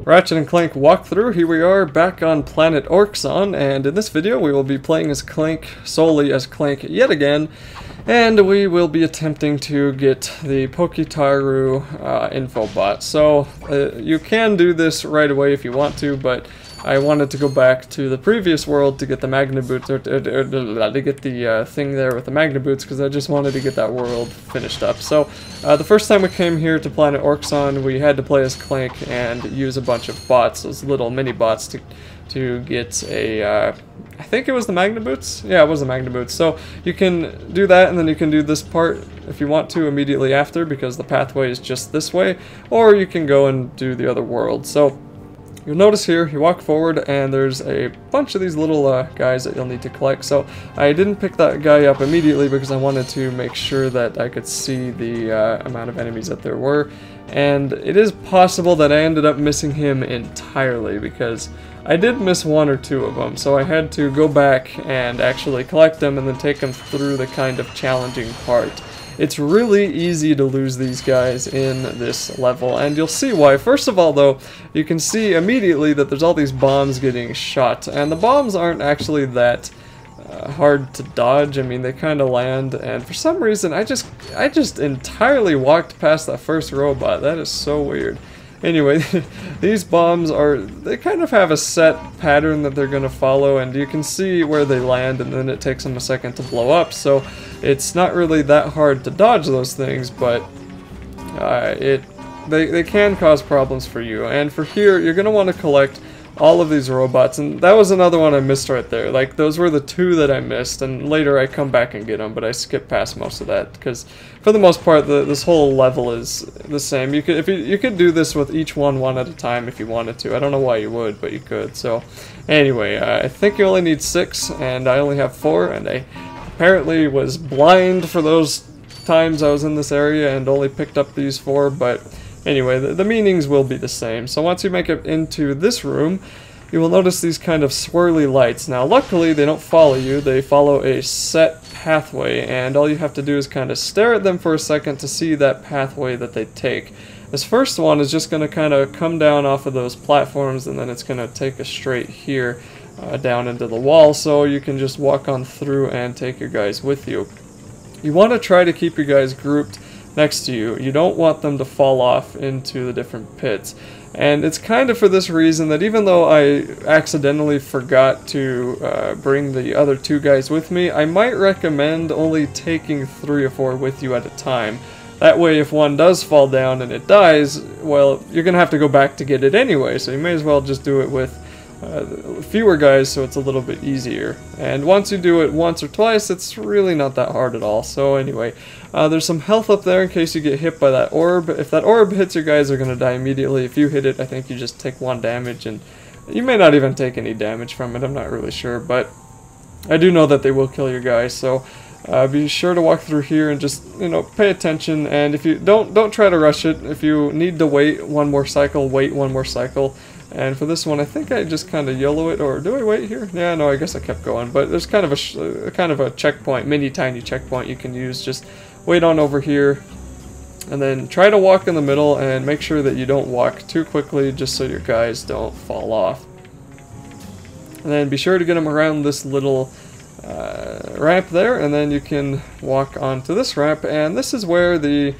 Ratchet and Clank walkthrough. Here we are back on planet Orxon, and in this video we will be playing as Clank, solely as Clank yet again, and we will be attempting to get the Pokitaru Infobot. So you can do this right away if you want to, but I wanted to go back to the previous world to get the Magna Boots, to get the thing there with the Magna Boots, because I just wanted to get that world finished up. So the first time we came here to planet Orxon, we had to play as Clank and use a bunch of bots, those little mini bots, to get a, I think it was the Magna Boots? Yeah, it was the Magna Boots. So you can do that, and then you can do this part if you want to immediately after, because the pathway is just this way, or you can go and do the other world. So you'll notice here, you walk forward and there's a bunch of these little guys that you'll need to collect. So I didn't pick that guy up immediately because I wanted to make sure that I could see the amount of enemies that there were. And it is possible that I ended up missing him entirely because I did miss one or two of them. So I had to go back and actually collect them and then take them through the kind of challenging part. It's really easy to lose these guys in this level, and you'll see why. First of all, though, you can see immediately that there's all these bombs getting shot, and the bombs aren't actually that hard to dodge. I mean, they kind of land, and for some reason, I just entirely walked past that first robot. That is so weird. Anyway, these bombs they kind of have a set pattern that they're going to follow, and you can see where they land, and then it takes them a second to blow up, so it's not really that hard to dodge those things, but they can cause problems for you. And for here, you're going to want to collect all of these robots, and that was another one I missed right there. Like, those were the two that I missed, and later I come back and get them, but I skip past most of that because for the most part this whole level is the same. You could do this with each one at a time if you wanted to. I don't know why you would, but you could. So anyway, I think you only need 6, and I only have 4, and I apparently was blind for those times I was in this area and only picked up these 4, but anyway, the meanings will be the same. So once you make it into this room, you will notice these kind of swirly lights. Now, luckily, they don't follow you. They follow a set pathway, and all you have to do is kind of stare at them for a second to see that pathway that they take. This first one is just going to kind of come down off of those platforms, and then it's going to take us straight here down into the wall, so you can just walk on through and take your guys with you. You want to try to keep your guys grouped next to you. You don't want them to fall off into the different pits. And it's kind of for this reason that even though I accidentally forgot to bring the other 2 guys with me, I might recommend only taking 3 or 4 with you at a time. That way, if one does fall down and it dies, well, you're going to have to go back to get it anyway, so you may as well just do it with fewer guys so it's a little bit easier. And once you do it once or twice, it's really not that hard at all. So anyway, there's some health up there in case you get hit by that orb. If that orb hits, your guys are going to die immediately. If you hit it, I think you just take 1 damage, and you may not even take any damage from it. I'm not really sure, but I do know that they will kill your guys. So be sure to walk through here and just, pay attention. And if you don't try to rush it. If you need to wait 1 more cycle, wait 1 more cycle. And for this one, I think I just kind of YOLO it, or do I wait here? Yeah, no, I guess I kept going. But there's kind of a checkpoint, tiny checkpoint you can use. Just wait on over here, and then try to walk in the middle, and make sure that you don't walk too quickly, just so your guys don't fall off. And then be sure to get them around this little ramp there, and then you can walk onto this ramp, and this is where the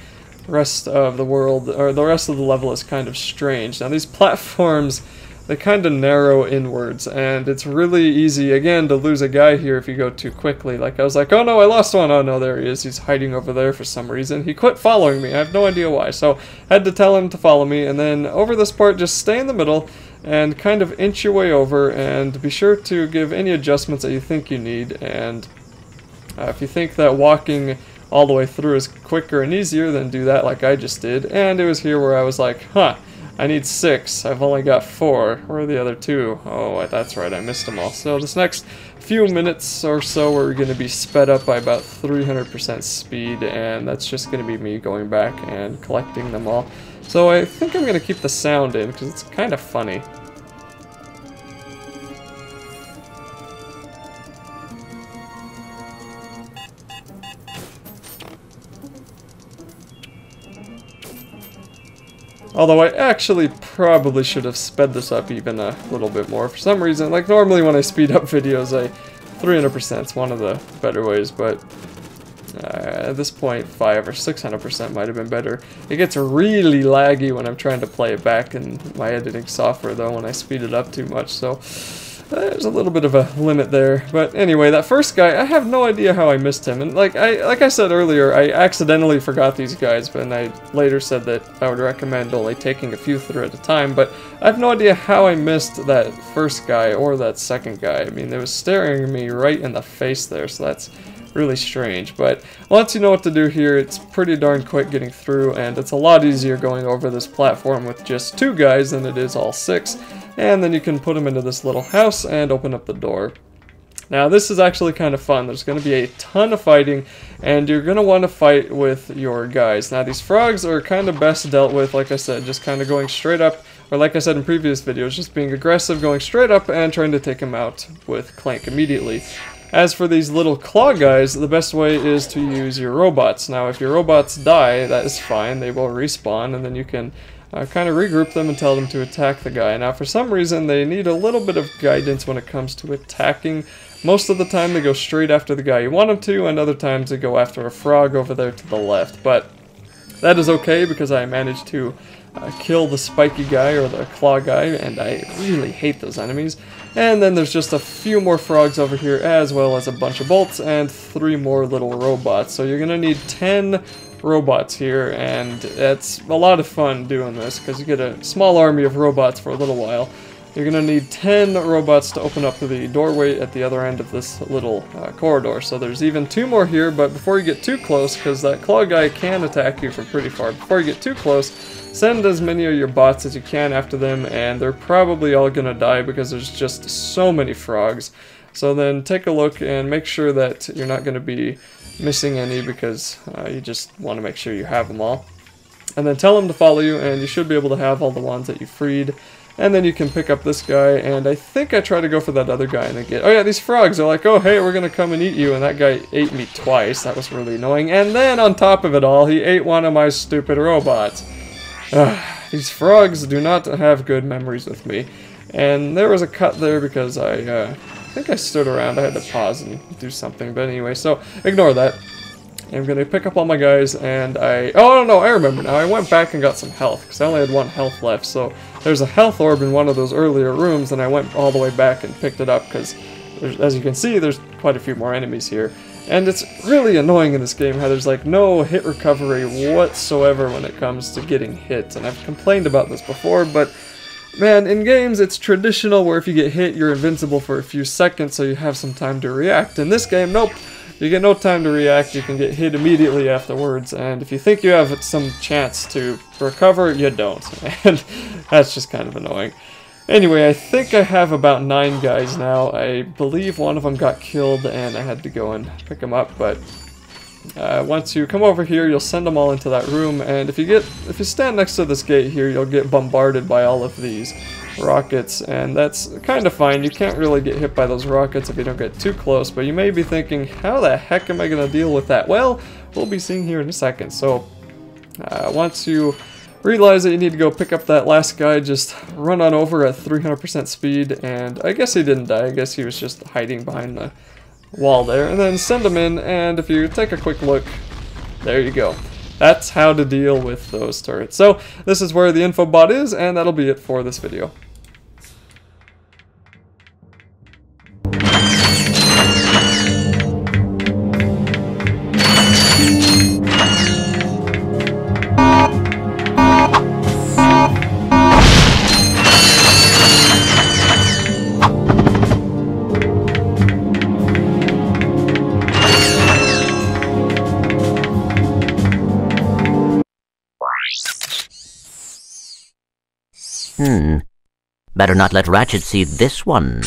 rest of the world, or the rest of the level, is kind of strange. Now, these platforms they kind of narrow inwards, and it's really easy, again, to lose a guy here if you go too quickly. Like, I was like, oh no, I lost one. Oh no, there he is. He's hiding over there for some reason. He quit following me. I have no idea why. So I had to tell him to follow me, and then over this part, just stay in the middle and kind of inch your way over, and be sure to give any adjustments that you think you need. And if you think that walking all the way through is quicker and easier, then do that like I just did. And it was here where I was like, huh, I need 6. I've only got 4. Where are the other 2? Oh, that's right, I missed them all. So this next few minutes or so, we're going to be sped up by about 300% speed, and that's just going to be me going back and collecting them all. So I think I'm going to keep the sound in, because it's kind of funny. Although I actually probably should have sped this up even a little bit more. For some reason, like normally when I speed up videos, 300% is one of the better ways, but at this point 500 or 600% might have been better. It gets really laggy when I'm trying to play it back in my editing software though when I speed it up too much, so there's a little bit of a limit there. But anyway, that first guy, I have no idea how I missed him. And like I said earlier, I accidentally forgot these guys, but I later said that I would recommend only taking a few through at a time. But I have no idea how I missed that first guy or that second guy. I mean, they was staring at me right in the face there, so that's really strange. But once you know what to do here, it's pretty darn quick getting through, and it's a lot easier going over this platform with just 2 guys than it is all 6. And then you can put them into this little house and open up the door. Now this is actually kind of fun. There's going to be a ton of fighting, and you're going to want to fight with your guys. Now these frogs are kind of best dealt with, like I said, just kind of going straight up, or like I said in previous videos, just being aggressive, going straight up and trying to take them out with Clank immediately. As for these little claw guys, the best way is to use your robots. Now if your robots die, that is fine, they will respawn, and then you can kind of regroup them and tell them to attack the guy. Now for some reason they need a little bit of guidance when it comes to attacking. Most of the time they go straight after the guy you want them to, and other times they go after a frog over there to the left. But that is okay because I managed to kill the spiky guy or the claw guy, and I really hate those enemies. And then there's just a few more frogs over here, as well as a bunch of bolts and 3 more little robots. So you're gonna need 10 robots here, and it's a lot of fun doing this because you get a small army of robots for a little while. You're gonna need 10 robots to open up the doorway at the other end of this little corridor. So there's even 2 more here, but before you get too close, because that claw guy can attack you from pretty far, before you get too close, send as many of your bots as you can after them, and they're probably all gonna die because there's just so many frogs. So then take a look and make sure that you're not gonna be missing any, because you just want to make sure you have them all. And then tell them to follow you, and you should be able to have all the ones that you freed. And then you can pick up this guy, and I think I try to go for that other guy and I get... Oh yeah, these frogs are like, oh hey, we're gonna come and eat you, and that guy ate me twice. That was really annoying. And then on top of it all, he ate one of my stupid robots. These frogs do not have good memories with me. And there was a cut there because I think I stood around. I had to pause and do something, but anyway, so ignore that. I'm gonna pick up all my guys, and oh no, I remember now. I went back and got some health because I only had 1 health left. So there's a health orb in one of those earlier rooms, and I went all the way back and picked it up because, as you can see, there's quite a few more enemies here. And it's really annoying in this game how there's like no hit recovery whatsoever when it comes to getting hit. And I've complained about this before, but man, in games it's traditional where if you get hit, you're invincible for a few seconds, so you have some time to react. In this game, nope. You get no time to react, you can get hit immediately afterwards, and if you think you have some chance to recover, you don't. And that's just kind of annoying. Anyway, I think I have about 9 guys now. I believe one of them got killed and I had to go and pick him up, but once you come over here, you'll send them all into that room, and if you stand next to this gate here, you'll get bombarded by all of these rockets, and that's kind of fine. You can't really get hit by those rockets if you don't get too close, but you may be thinking, how the heck am I going to deal with that? Well, we'll be seeing here in a second. So once you realize that you need to go pick up that last guy, just run on over at 300% speed, and I guess he didn't die. I guess he was just hiding behind the wall there, and then send him in, and if you take a quick look, there you go. That's how to deal with those turrets. So this is where the Infobot is, and that'll be it for this video. Better not let Ratchet see this one.